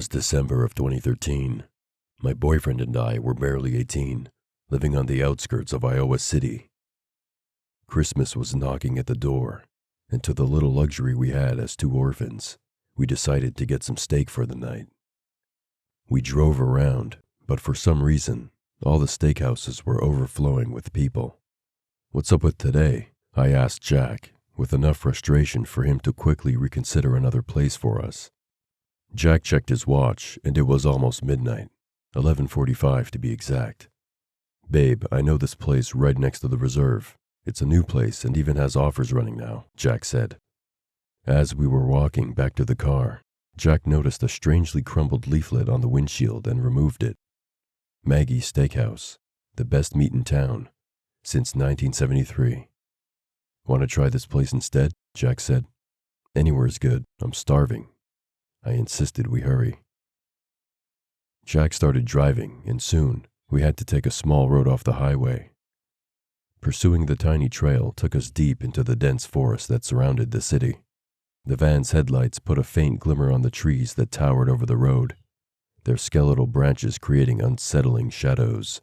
was December of 2013. My boyfriend and I were barely 18, living on the outskirts of Iowa City. Christmas was knocking at the door, and to the little luxury we had as two orphans, we decided to get some steak for the night. We drove around, but for some reason, all the steakhouses were overflowing with people. "What's up with today?" I asked Jack, with enough frustration for him to quickly reconsider another place for us. Jack checked his watch, and it was almost midnight, 11:45 to be exact. "Babe, I know this place right next to the reserve. It's a new place and even has offers running now," Jack said. As we were walking back to the car, Jack noticed a strangely crumbled leaflet on the windshield and removed it. "Maggie's Steakhouse, the best meat in town, since 1973. "Want to try this place instead?" Jack said. "Anywhere's good. I'm starving." I insisted we hurry. Jack started driving, and soon we had to take a small road off the highway. Pursuing the tiny trail took us deep into the dense forest that surrounded the city. The van's headlights put a faint glimmer on the trees that towered over the road, their skeletal branches creating unsettling shadows.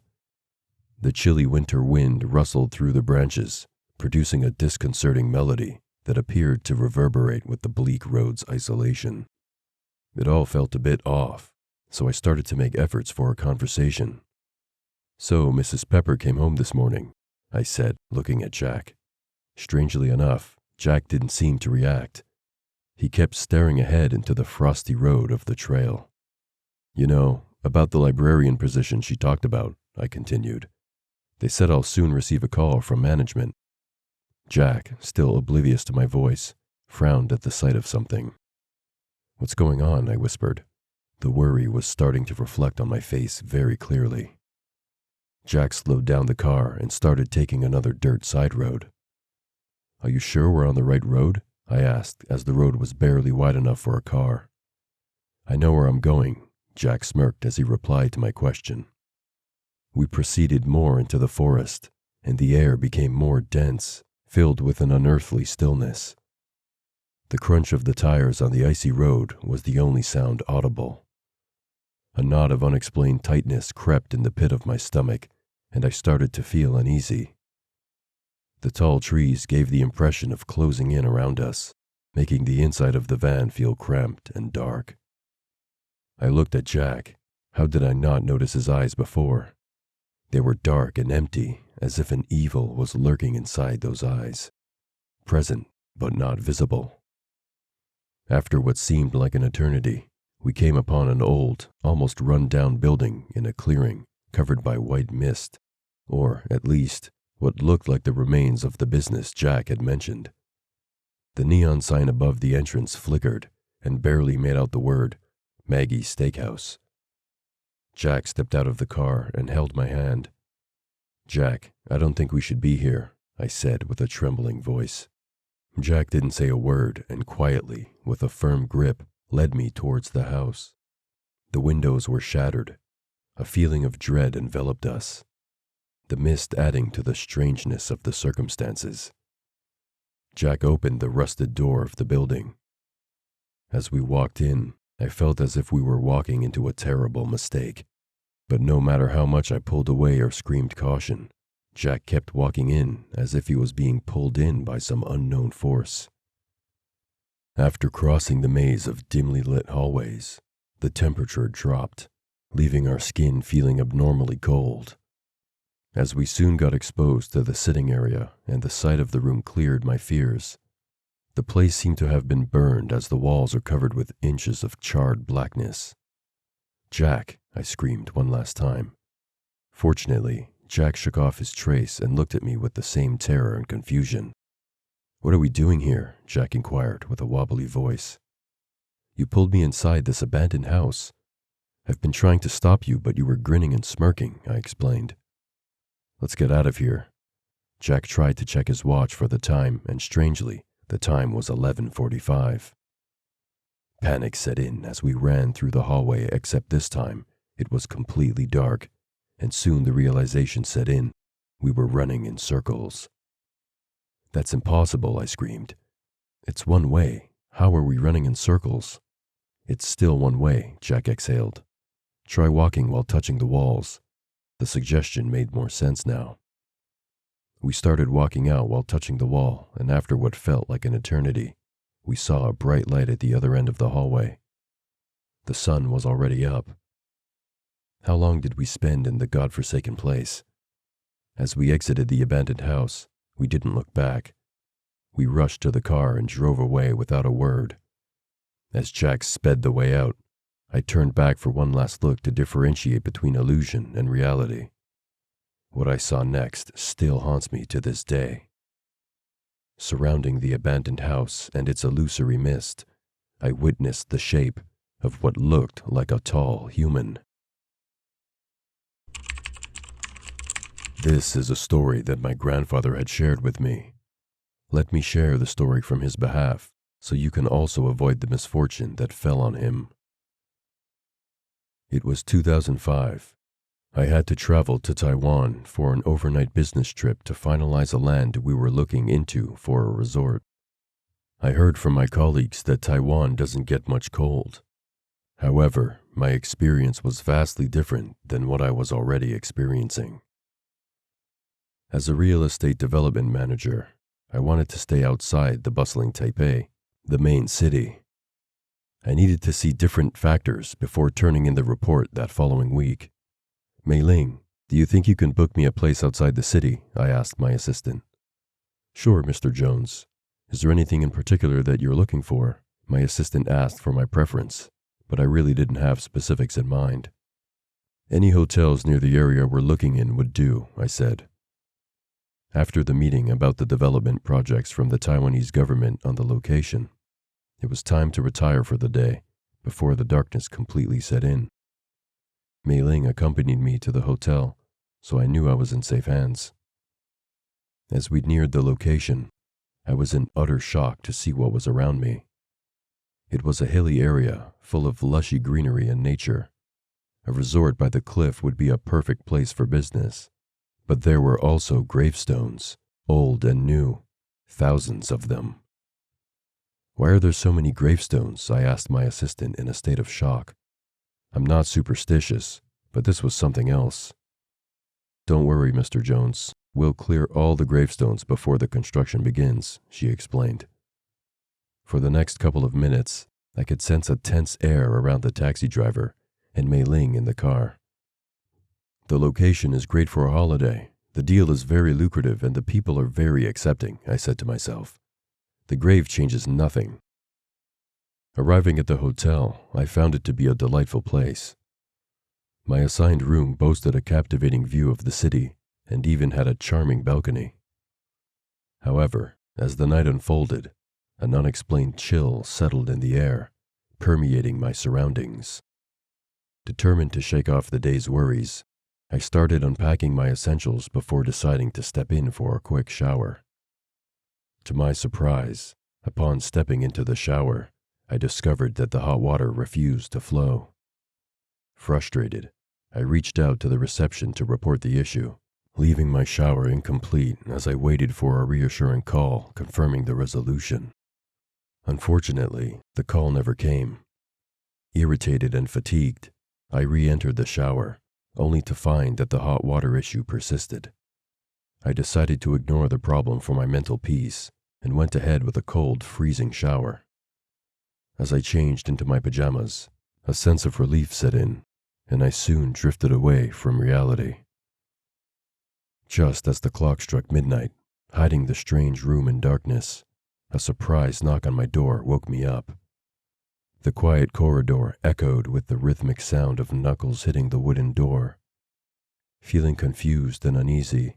The chilly winter wind rustled through the branches, producing a disconcerting melody that appeared to reverberate with the bleak road's isolation. It all felt a bit off, so I started to make efforts for a conversation. "So Mrs. Pepper came home this morning," I said, looking at Jack. Strangely enough, Jack didn't seem to react. He kept staring ahead into the frosty road of the trail. "You know, about the librarian position she talked about," I continued. "They said I'll soon receive a call from management." Jack, still oblivious to my voice, frowned at the sight of something. "What's going on?" I whispered. The worry was starting to reflect on my face very clearly. Jack slowed down the car and started taking another dirt side road. "Are you sure we're on the right road?" I asked, as the road was barely wide enough for a car. "I know where I'm going," Jack smirked as he replied to my question. We proceeded more into the forest, and the air became more dense, filled with an unearthly stillness. The crunch of the tires on the icy road was the only sound audible. A knot of unexplained tightness crept in the pit of my stomach, and I started to feel uneasy. The tall trees gave the impression of closing in around us, making the inside of the van feel cramped and dark. I looked at Jack. How did I not notice his eyes before? They were dark and empty, as if an evil was lurking inside those eyes, present but not visible. After what seemed like an eternity, we came upon an old, almost run-down building in a clearing covered by white mist, or, at least, what looked like the remains of the business Jack had mentioned. The neon sign above the entrance flickered and barely made out the word, "Maggie's Steakhouse." Jack stepped out of the car and held my hand. "Jack, I don't think we should be here," I said with a trembling voice. Jack didn't say a word and quietly, with a firm grip, led me towards the house. The windows were shattered. A feeling of dread enveloped us, the mist adding to the strangeness of the circumstances. Jack opened the rusted door of the building. As we walked in, I felt as if we were walking into a terrible mistake. But no matter how much I pulled away or screamed caution, Jack kept walking in as if he was being pulled in by some unknown force. After crossing the maze of dimly lit hallways, the temperature dropped, leaving our skin feeling abnormally cold. As we soon got exposed to the sitting area and the sight of the room cleared my fears, the place seemed to have been burned as the walls are covered with inches of charred blackness. "Jack!" I screamed one last time. Fortunately, Jack shook off his trace and looked at me with the same terror and confusion. "What are we doing here?" Jack inquired with a wobbly voice. "You pulled me inside this abandoned house. I've been trying to stop you, but you were grinning and smirking," I explained. "Let's get out of here." Jack tried to check his watch for the time, and strangely, the time was 11:45. Panic set in as we ran through the hallway, except this time, it was completely dark, and soon the realization set in. We were running in circles. "That's impossible," I screamed. "It's one way. How are we running in circles?" It's still one way, Jack exhaled. Try walking while touching the walls. The suggestion made more sense now. We started walking out while touching the wall, and after what felt like an eternity, we saw a bright light at the other end of the hallway. The sun was already up. How long did we spend in the godforsaken place? As we exited the abandoned house, we didn't look back. We rushed to the car and drove away without a word. As Jack sped the way out, I turned back for one last look to differentiate between illusion and reality. What I saw next still haunts me to this day. Surrounding the abandoned house and its illusory mist, I witnessed the shape of what looked like a tall human. This is a story that my grandfather had shared with me. Let me share the story from his behalf, so you can also avoid the misfortune that fell on him. It was 2005. I had to travel to Taiwan for an overnight business trip to finalize a land we were looking into for a resort. I heard from my colleagues that Taiwan doesn't get much cold. However, my experience was vastly different than what I was already experiencing. As a real estate development manager, I wanted to stay outside the bustling Taipei, the main city. I needed to see different factors before turning in the report that following week. Mei Ling, do you think you can book me a place outside the city? I asked my assistant. Sure, Mr. Jones. Is there anything in particular that you're looking for? My assistant asked for my preference, but I really didn't have specifics in mind. Any hotels near the area we're looking in would do, I said. After the meeting about the development projects from the Taiwanese government on the location, it was time to retire for the day before the darkness completely set in. Mei Ling accompanied me to the hotel, so I knew I was in safe hands. As we neared the location, I was in utter shock to see what was around me. It was a hilly area full of lushy greenery and nature. A resort by the cliff would be a perfect place for business. But there were also gravestones, old and new, thousands of them. Why are there so many gravestones? I asked my assistant in a state of shock. I'm not superstitious, but this was something else. Don't worry, Mr. Jones. We'll clear all the gravestones before the construction begins, she explained. For the next couple of minutes, I could sense a tense air around the taxi driver and Mei Ling in the car. The location is great for a holiday. The deal is very lucrative and the people are very accepting, I said to myself. The grave changes nothing. Arriving at the hotel, I found it to be a delightful place. My assigned room boasted a captivating view of the city and even had a charming balcony. However, as the night unfolded, an unexplained chill settled in the air, permeating my surroundings. Determined to shake off the day's worries, I started unpacking my essentials before deciding to step in for a quick shower. To my surprise, upon stepping into the shower, I discovered that the hot water refused to flow. Frustrated, I reached out to the reception to report the issue, leaving my shower incomplete as I waited for a reassuring call confirming the resolution. Unfortunately, the call never came. Irritated and fatigued, I re-entered the shower, only to find that the hot water issue persisted. I decided to ignore the problem for my mental peace and went ahead with a cold, freezing shower. As I changed into my pajamas, a sense of relief set in, and I soon drifted away from reality. Just as the clock struck midnight, hiding the strange room in darkness, a surprise knock on my door woke me up. The quiet corridor echoed with the rhythmic sound of knuckles hitting the wooden door. Feeling confused and uneasy,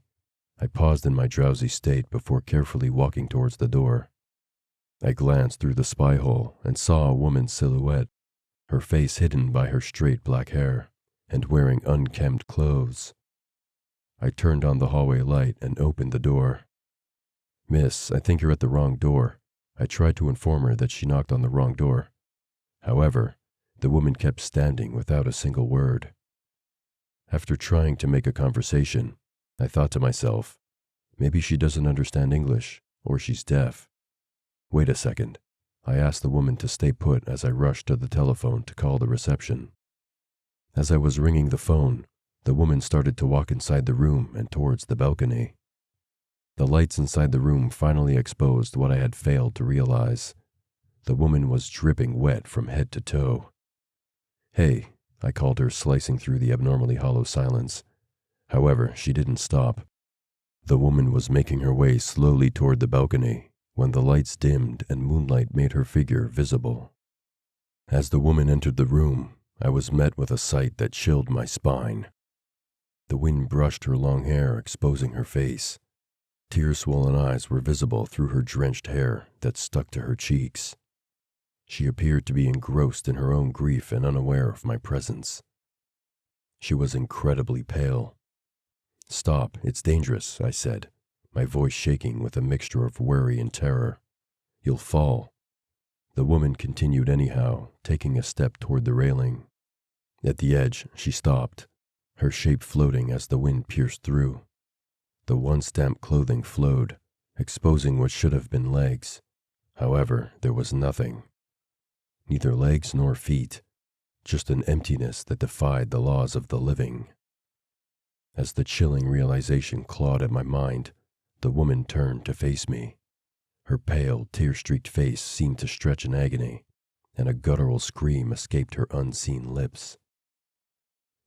I paused in my drowsy state before carefully walking towards the door. I glanced through the spy hole and saw a woman's silhouette, her face hidden by her straight black hair and wearing unkempt clothes. I turned on the hallway light and opened the door. "Miss, I think you're at the wrong door." I tried to inform her that she knocked on the wrong door. However, the woman kept standing without a single word. After trying to make a conversation, I thought to myself, maybe she doesn't understand English, or she's deaf. Wait a second. I asked the woman to stay put as I rushed to the telephone to call the reception. As I was ringing the phone, the woman started to walk inside the room and towards the balcony. The lights inside the room finally exposed what I had failed to realize. The woman was dripping wet from head to toe. "Hey," I called her, slicing through the abnormally hollow silence. However, she didn't stop. The woman was making her way slowly toward the balcony when the lights dimmed and moonlight made her figure visible. As the woman entered the room, I was met with a sight that chilled my spine. The wind brushed her long hair, exposing her face. Tear-swollen eyes were visible through her drenched hair that stuck to her cheeks. She appeared to be engrossed in her own grief and unaware of my presence. She was incredibly pale. "Stop, it's dangerous," I said, my voice shaking with a mixture of worry and terror. "You'll fall." The woman continued anyhow, taking a step toward the railing. At the edge, she stopped, her shape floating as the wind pierced through. The one-stamp clothing flowed, exposing what should have been legs. However, there was nothing. Neither legs nor feet, just an emptiness that defied the laws of the living. As the chilling realization clawed at my mind, the woman turned to face me. Her pale, tear-streaked face seemed to stretch in agony, and a guttural scream escaped her unseen lips.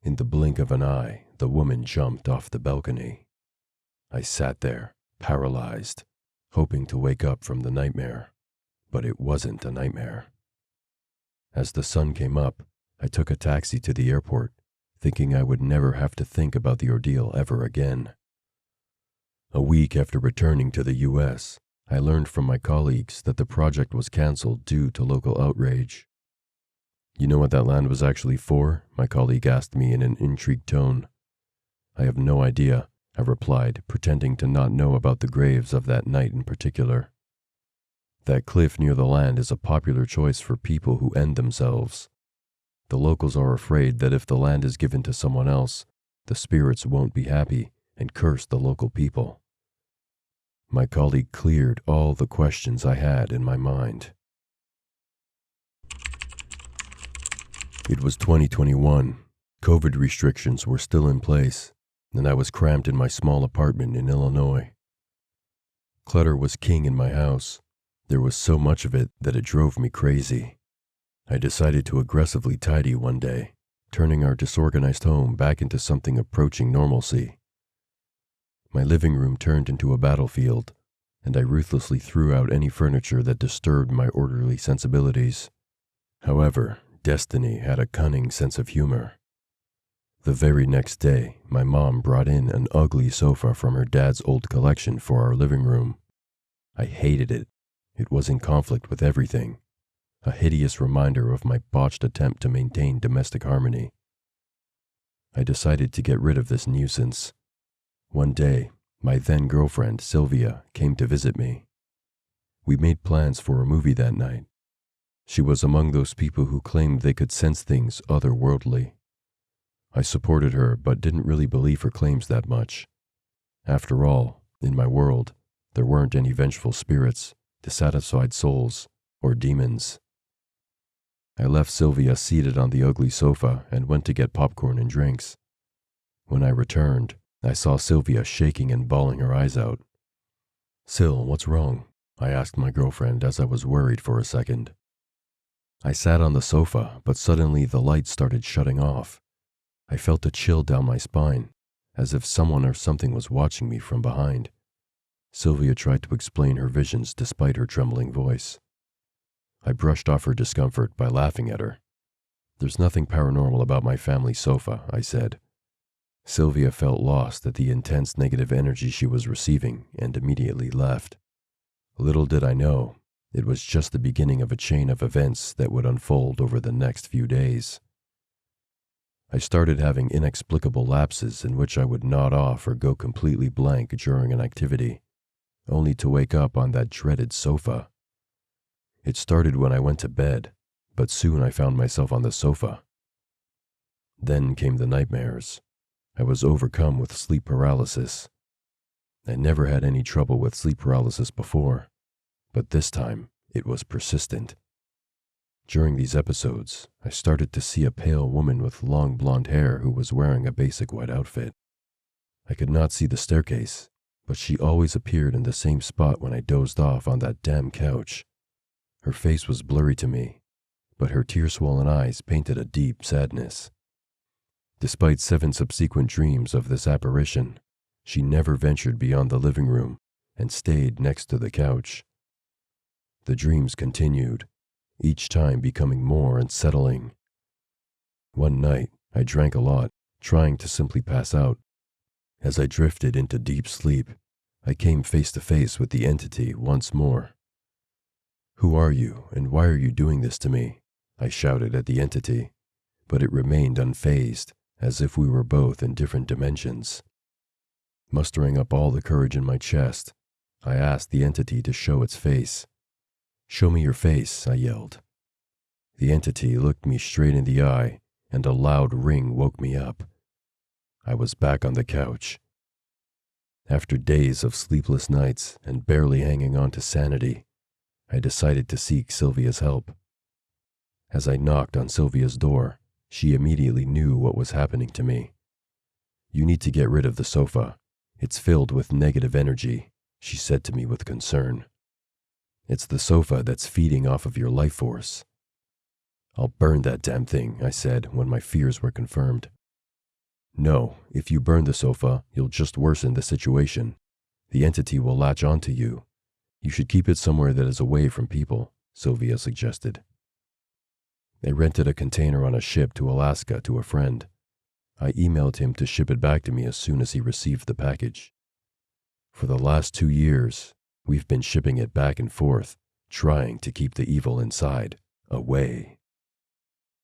In the blink of an eye, the woman jumped off the balcony. I sat there, paralyzed, hoping to wake up from the nightmare, but it wasn't a nightmare. As the sun came up, I took a taxi to the airport, thinking I would never have to think about the ordeal ever again. A week after returning to the U.S., I learned from my colleagues that the project was canceled due to local outrage. "You know what that land was actually for?" my colleague asked me in an intrigued tone. "I have no idea," I replied, pretending to not know about the graves of that night in particular. "That cliff near the land is a popular choice for people who end themselves. The locals are afraid that if the land is given to someone else, the spirits won't be happy and curse the local people." My colleague cleared all the questions I had in my mind. It was 2021. COVID restrictions were still in place, and I was cramped in my small apartment in Illinois. Clutter was king in my house. There was so much of it that it drove me crazy. I decided to aggressively tidy one day, turning our disorganized home back into something approaching normalcy. My living room turned into a battlefield, and I ruthlessly threw out any furniture that disturbed my orderly sensibilities. However, destiny had a cunning sense of humor. The very next day, my mom brought in an ugly sofa from her dad's old collection for our living room. I hated it. It was in conflict with everything, a hideous reminder of my botched attempt to maintain domestic harmony. I decided to get rid of this nuisance. One day, my then-girlfriend, Sylvia, came to visit me. We made plans for a movie that night. She was among those people who claimed they could sense things otherworldly. I supported her, but didn't really believe her claims that much. After all, in my world, there weren't any vengeful spirits, dissatisfied souls, or demons. I left Sylvia seated on the ugly sofa and went to get popcorn and drinks. When I returned, I saw Sylvia shaking and bawling her eyes out. "Syl, what's wrong?" I asked my girlfriend as I was worried for a second. I sat on the sofa, but suddenly the lights started shutting off. I felt a chill down my spine, as if someone or something was watching me from behind. Sylvia tried to explain her visions despite her trembling voice. I brushed off her discomfort by laughing at her. "There's nothing paranormal about my family sofa," I said. Sylvia felt lost at the intense negative energy she was receiving and immediately left. Little did I know, it was just the beginning of a chain of events that would unfold over the next few days. I started having inexplicable lapses in which I would nod off or go completely blank during an activity, only to wake up on that dreaded sofa. It started when I went to bed, but soon I found myself on the sofa. Then came the nightmares. I was overcome with sleep paralysis. I never had any trouble with sleep paralysis before, but this time It was persistent. During these episodes, I started to see a pale woman with long blonde hair who was wearing a basic white outfit. I could not see the staircase, but she always appeared in the same spot when I dozed off on that damn couch. Her face was blurry to me, but her tear-swollen eyes painted a deep sadness. Despite 7 subsequent dreams of this apparition, she never ventured beyond the living room and stayed next to the couch. The dreams continued, each time becoming more unsettling. One night, I drank a lot, trying to simply pass out. As I drifted into deep sleep, I came face to face with the entity once more. "Who are you, and why are you doing this to me?" I shouted at the entity, but it remained unfazed, as if we were both in different dimensions. Mustering up all the courage in my chest, I asked the entity to show its face. "Show me your face," I yelled. The entity looked me straight in the eye, and a loud ring woke me up. I was back on the couch. After days of sleepless nights and barely hanging on to sanity, I decided to seek Sylvia's help. As I knocked on Sylvia's door, she immediately knew what was happening to me. "You need to get rid of the sofa. It's filled with negative energy," she said to me with concern. "It's the sofa that's feeding off of your life force." "I'll burn that damn thing," I said when my fears were confirmed. "No, if you burn the sofa, you'll just worsen the situation. The entity will latch onto you. You should keep it somewhere that is away from people," Sylvia suggested. I rented a container on a ship to Alaska to a friend. I emailed him to ship it back to me as soon as he received the package. For the last 2 years, we've been shipping it back and forth, trying to keep the evil inside away.